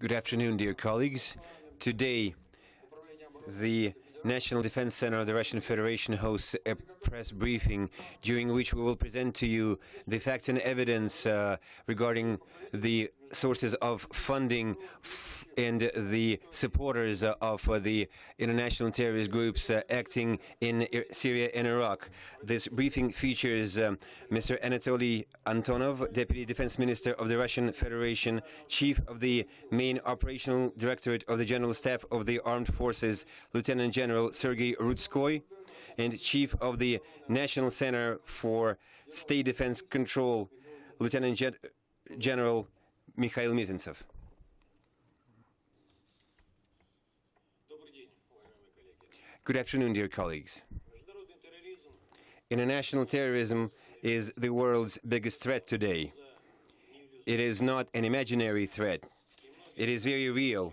Good afternoon, dear colleagues. Today, the National Defense Center of the Russian Federation hosts a press briefing during which we will present to you the facts and evidence regarding the sources of funding and the supporters of the international terrorist groups acting in Syria and Iraq. This briefing features Mr. Anatoly Antonov, Deputy Defense Minister of the Russian Federation, Chief of the Main Operational Directorate of the General Staff of the Armed Forces, Lt.Gen. Sergei Rudskoy, and Chief of the National Center for State Defense Control, Lt.Gen. Mikhail Mizintsev. Good afternoon, dear colleagues. International terrorism is the world's biggest threat today. It is not an imaginary threat. It is very real,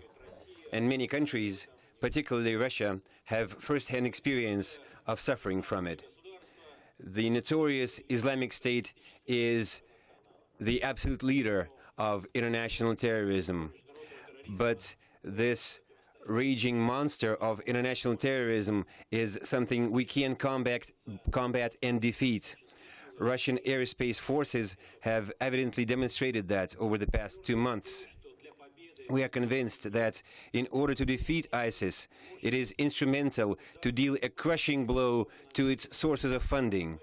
and many countries, particularly Russia, have first-hand experience of suffering from it. The notorious Islamic State is the absolute leader of international terrorism. But this raging monster of international terrorism is something we can combat and defeat. Russian aerospace forces have evidently demonstrated that over the past 2 months. We are convinced that in order to defeat ISIS, it is instrumental to deal a crushing blow to its sources of funding,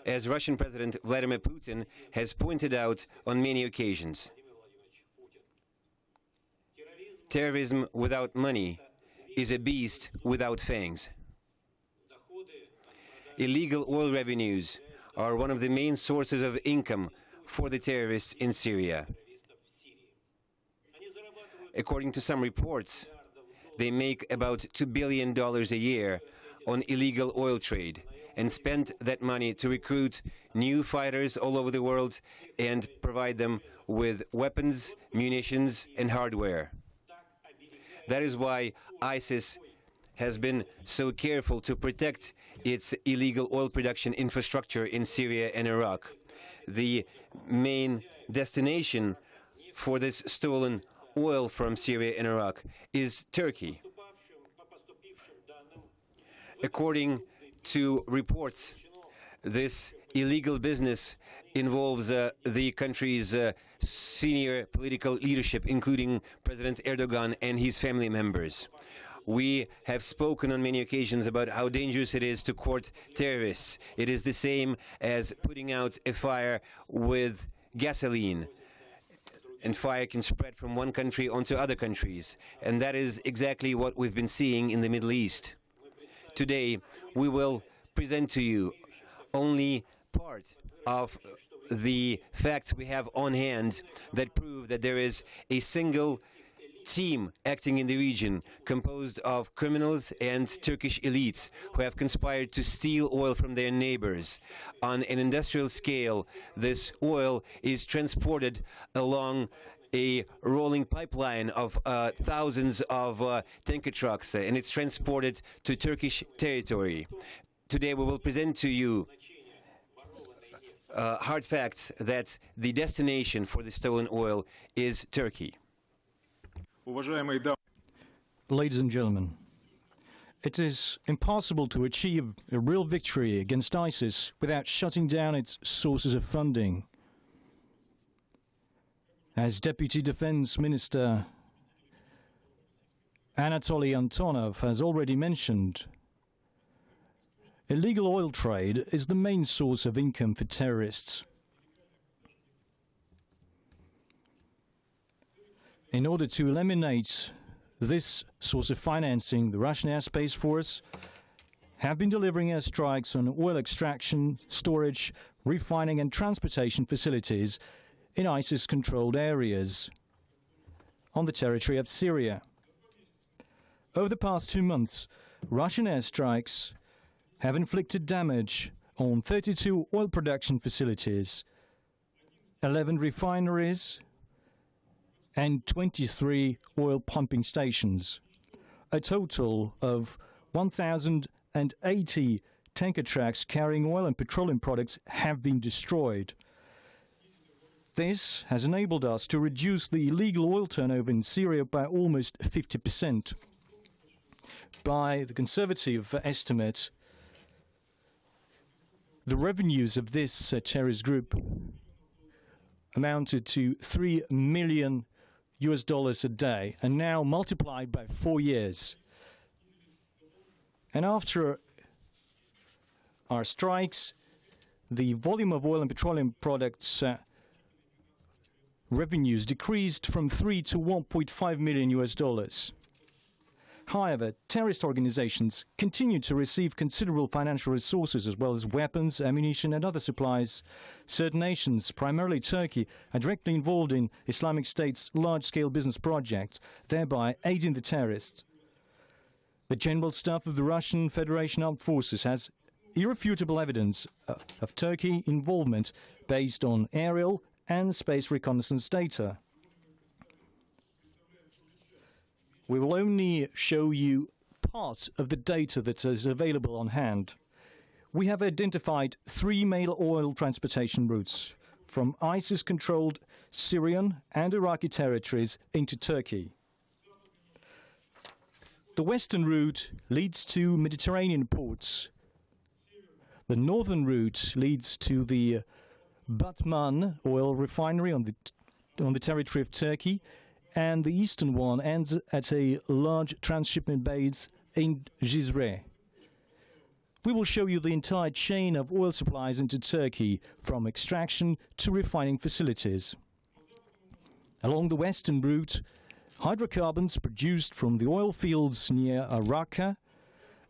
as Russian President Vladimir Putin has pointed out on many occasions. Terrorism without money is a beast without fangs. Illegal oil revenues are one of the main sources of income for the terrorists in Syria. According to some reports, they make about $2 billion a year on illegal oil trade and spend that money to recruit new fighters all over the world and provide them with weapons, munitions, and hardware. That is why ISIS has been so careful to protect its illegal oil production infrastructure in Syria and Iraq. The main destination for this stolen oil from Syria and Iraq is Turkey. According to reports, this illegal business involves the country's senior political leadership, including President Erdogan and his family members. We have spoken on many occasions about how dangerous it is to court terrorists. It is the same as putting out a fire with gasoline, and fire can spread from one country onto other countries. And that is exactly what we've been seeing in the Middle East. Today, we will present to you only part of the facts we have on hand that prove that there is a single team acting in the region composed of criminals and Turkish elites who have conspired to steal oil from their neighbors. On an industrial scale, this oil is transported along a rolling pipeline of thousands of tanker trucks, and it's transported to Turkish territory. Today we will present to you hard facts that the destination for the stolen oil is Turkey. Ladies and gentlemen, it is impossible to achieve a real victory against ISIS without shutting down its sources of funding. As Deputy Defense Minister Anatoly Antonov has already mentioned, illegal oil trade is the main source of income for terrorists. In order to eliminate this source of financing, the Russian Airspace Force have been delivering airstrikes on oil extraction, storage, refining and transportation facilities in ISIS-controlled areas on the territory of Syria. Over the past 2 months, Russian airstrikes have inflicted damage on 32 oil production facilities, 11 refineries, and 23 oil pumping stations. A total of 1,080 tanker trucks carrying oil and petroleum products have been destroyed. This has enabled us to reduce the illegal oil turnover in Syria by almost 50%. By the conservative estimate, the revenues of this terrorist group amounted to $3 million a day, and now multiplied by 4 years. And after our strikes, the volume of oil and petroleum products revenues decreased from 3 to $1.5 million. However, terrorist organizations continue to receive considerable financial resources as well as weapons, ammunition and other supplies. Certain nations, primarily Turkey, are directly involved in Islamic State's large-scale business projects, thereby aiding the terrorists. The General Staff of the Russian Federation Armed Forces has irrefutable evidence of Turkey involvement based on aerial and space reconnaissance data. We will only show you part of the data that is available on hand. We have identified 3 main oil transportation routes from ISIS-controlled Syrian and Iraqi territories into Turkey. The western route leads to Mediterranean ports. The northern route leads to the Batman oil refinery on the territory of Turkey, and the eastern one ends at a large transshipment base in Cizre. We will show you the entire chain of oil supplies into Turkey, from extraction to refining facilities. Along the western route, hydrocarbons produced from the oil fields near Raqqa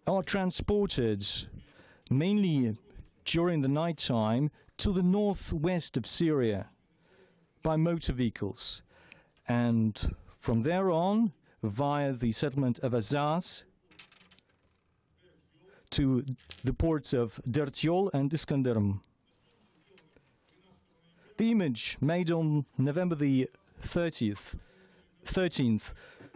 are transported mainly during the night time to the northwest of Syria by motor vehicles, and from there on via the settlement of Azaz to the ports of Dertyol and Iskenderun. The image made on November the 13th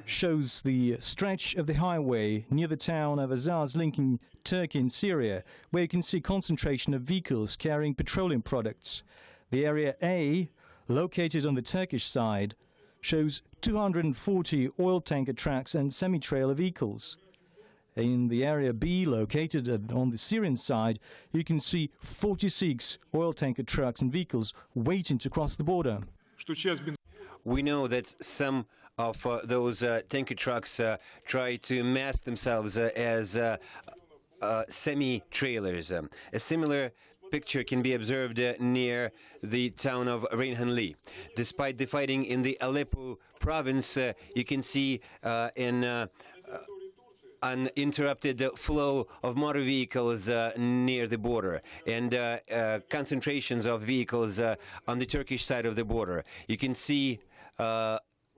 shows the stretch of the highway near the town of Azaz linking Turkey and Syria, where you can see concentration of vehicles carrying petroleum products. The area A, located on the Turkish side, shows 240 oil tanker trucks and semi-trailer vehicles. In the area B, located on the Syrian side, you can see 46 oil tanker trucks and vehicles waiting to cross the border. We know that some of those tanker trucks try to mask themselves as semi-trailers. A similar picture can be observed near the town of Reynhanli. Despite the fighting in the Aleppo province, you can see an uninterrupted flow of motor vehicles near the border, and concentrations of vehicles on the Turkish side of the border. You can see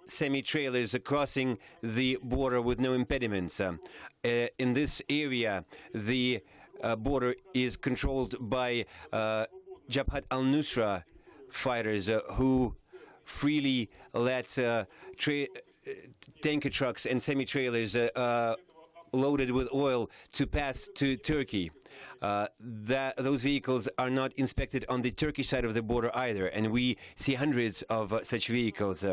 semi-trailers crossing the border with no impediments. In this area, the border is controlled by Jabhat al-Nusra fighters who freely let tanker trucks and semi-trailers loaded with oil to pass to Turkey. Those vehicles are not inspected on the Turkish side of the border either, and we see hundreds of such vehicles.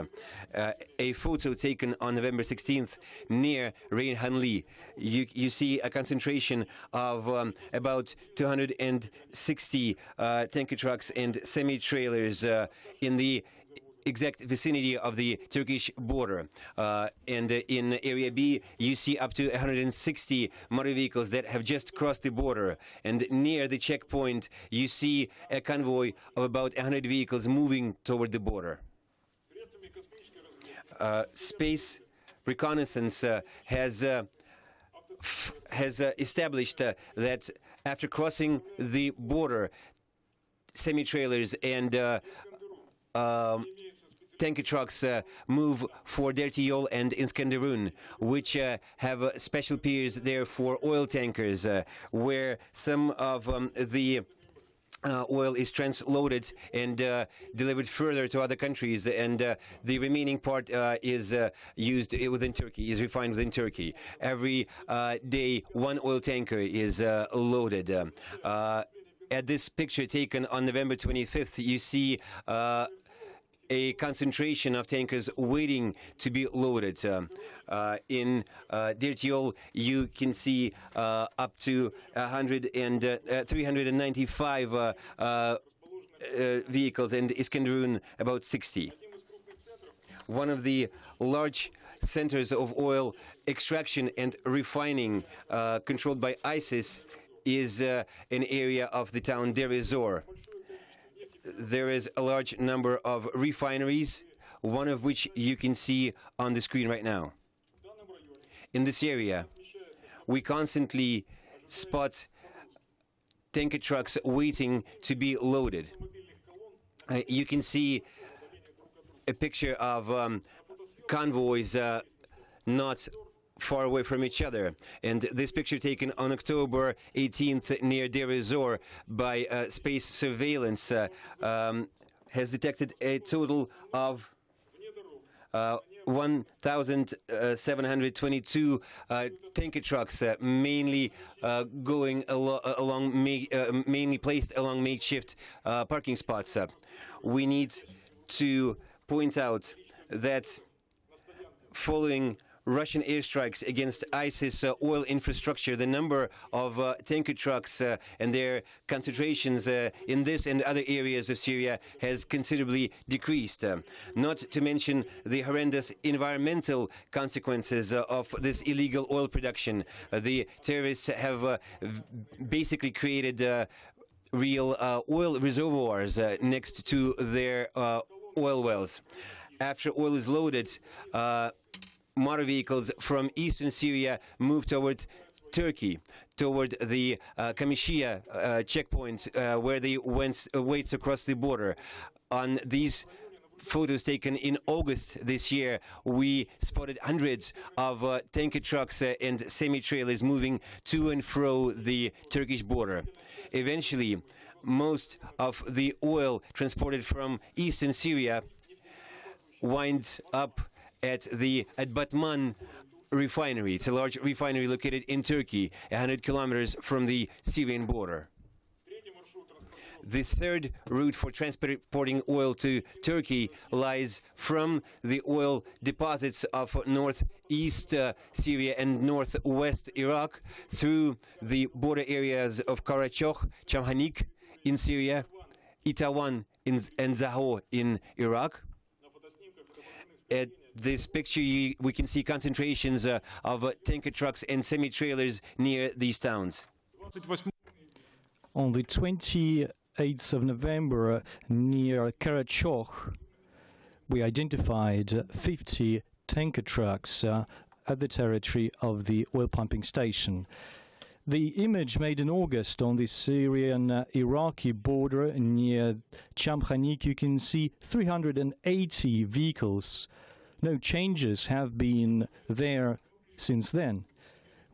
A photo taken on November 16th near Reynhanli, you see a concentration of about 260 tanker trucks and semi-trailers in the exact vicinity of the Turkish border. And in Area B, you see up to 160 motor vehicles that have just crossed the border. And near the checkpoint, you see a convoy of about 100 vehicles moving toward the border. Space reconnaissance has established that after crossing the border, semi-trailers and tanker trucks move for Dertyol and Iskenderun, which have special piers there for oil tankers, where some of the oil is transloaded and delivered further to other countries, and the remaining part is used within Turkey, is refined within Turkey. Every day, one oil tanker is loaded. At this picture taken on November 25th, you see a concentration of tankers waiting to be loaded. In Dirtiol, you can see up to 395 vehicles, and Iskenderun about 60. One of the large centers of oil extraction and refining controlled by ISIS is an area of the town Deir ez-Zor. There is a large number of refineries, one of which you can see on the screen right now. In this area, we constantly spot tanker trucks waiting to be loaded. You can see a picture of convoys not far away from each other. And this picture taken on October 18th near Deir ez-Zor by space surveillance has detected a total of 1,722 tanker trucks, mainly going mainly placed along makeshift parking spots. We need to point out that following Russian airstrikes against ISIS oil infrastructure, the number of tanker trucks and their concentrations in this and other areas of Syria has considerably decreased. Not to mention the horrendous environmental consequences of this illegal oil production. The terrorists have basically created real oil reservoirs next to their oil wells. After oil is loaded, motor vehicles from eastern Syria move toward Turkey, toward the Kamishia checkpoint, where they wait across the border. On these photos taken in August this year, we spotted hundreds of tanker trucks and semi-trailers moving to and fro the Turkish border. Eventually, most of the oil transported from eastern Syria winds up at Batman refinery. It's a large refinery located in Turkey, 100 kilometers from the Syrian border. The third route for transporting oil to Turkey lies from the oil deposits of northeast Syria and northwest Iraq through the border areas of Karachokh, Chamhanik in Syria, Itawan and Zaho in Iraq. At this picture, we can see concentrations of tanker trucks and semi-trailers near these towns. On the 28th of November, near Karachokh, we identified 50 tanker trucks at the territory of the oil pumping station. The image made in August on the Syrian-Iraqi border near Chamhanik, you can see 380 vehicles. No changes have been there since then.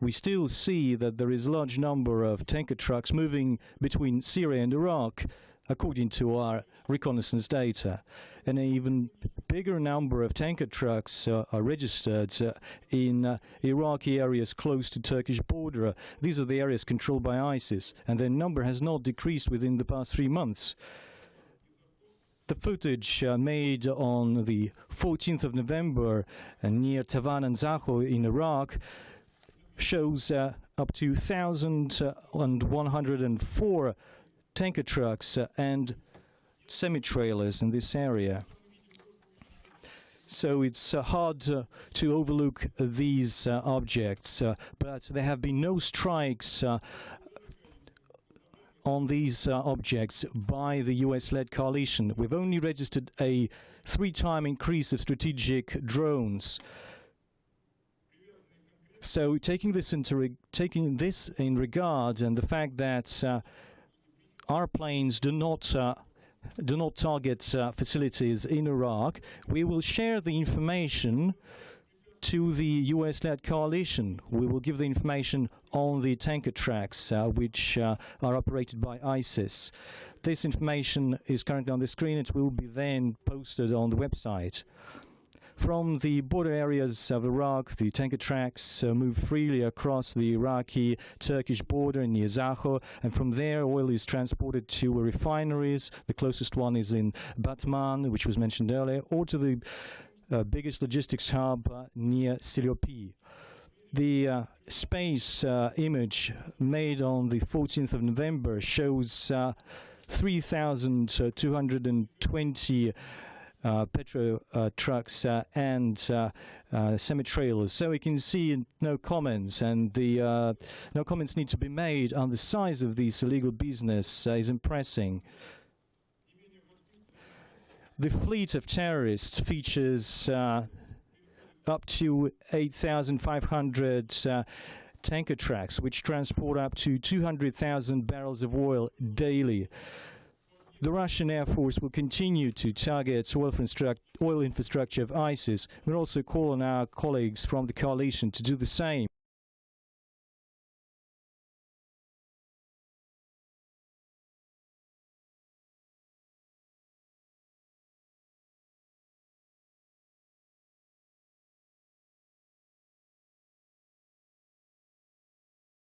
We still see that there is a large number of tanker trucks moving between Syria and Iraq, according to our reconnaissance data. And an even bigger number of tanker trucks are registered in Iraqi areas close to Turkish border. These are the areas controlled by ISIS, and their number has not decreased within the past 3 months. The footage made on the 14th of November near Tavan and Zaho in Iraq shows up to 1,104 tanker trucks and semi-trailers in this area. So it's hard to overlook these objects, but there have been no strikes on these objects by the US-led coalition. We've only registered a 3-time increase of strategic drones. So taking this in regard, and the fact that our planes do not target facilities in Iraq, we will share the information to the US-led coalition. We will give the information on the tanker tracks which are operated by ISIS. This information is currently on the screen. It will be then posted on the website. From the border areas of Iraq, the tanker tracks move freely across the Iraqi-Turkish border near Zaho, and from there oil is transported to refineries. The closest one is in Batman, which was mentioned earlier, or to the biggest logistics hub near Silopi. The space image made on the 14th of November shows 3,220 petro trucks and semi-trailers. So we can see no comments, and the no comments need to be made on the size of this illegal business is impressive. The fleet of terrorists features up to 8,500 tanker tracks, which transport up to 200,000 barrels of oil daily. The Russian Air Force will continue to target oil infrastructure of ISIS. We'll also call on our colleagues from the coalition to do the same.